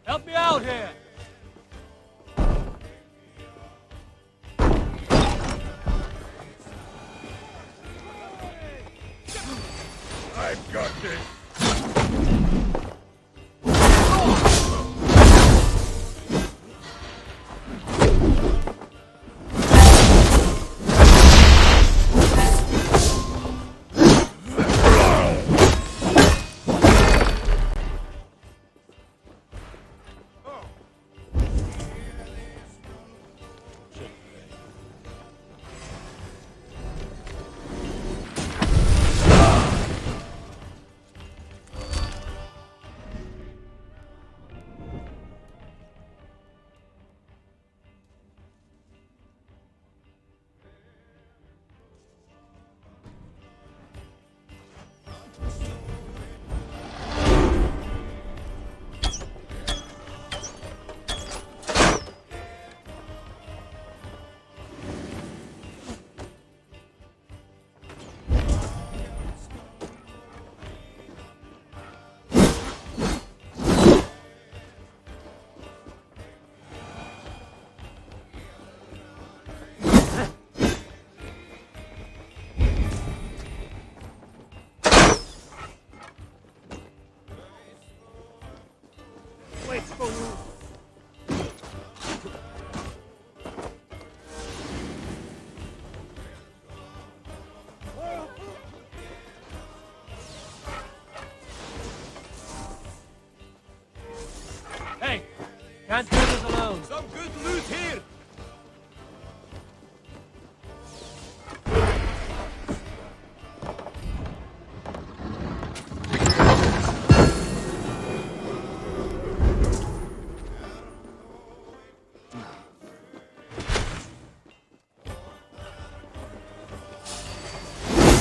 Help me out here! I've got this! Wait for you. Hey! Can't do this alone! Some good loot here!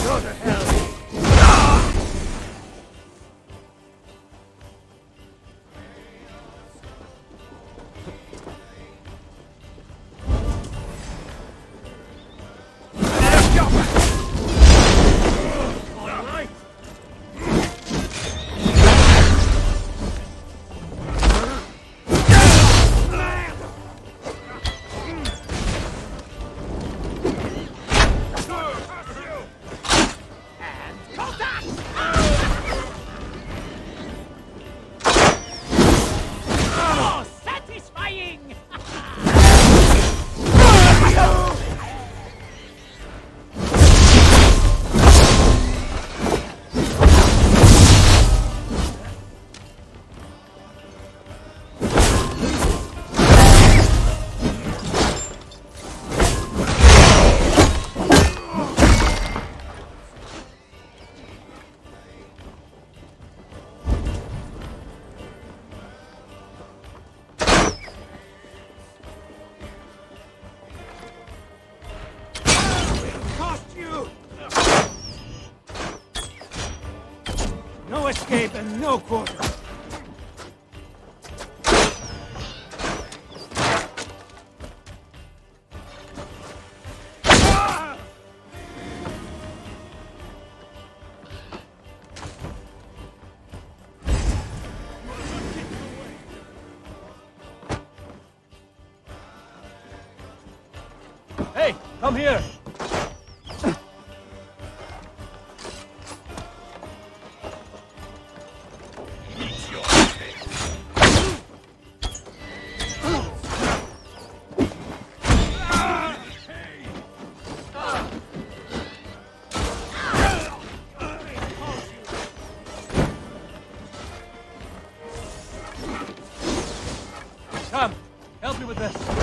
Go to hell. No escape and no quarter. Hey, come here! Come, help me with this.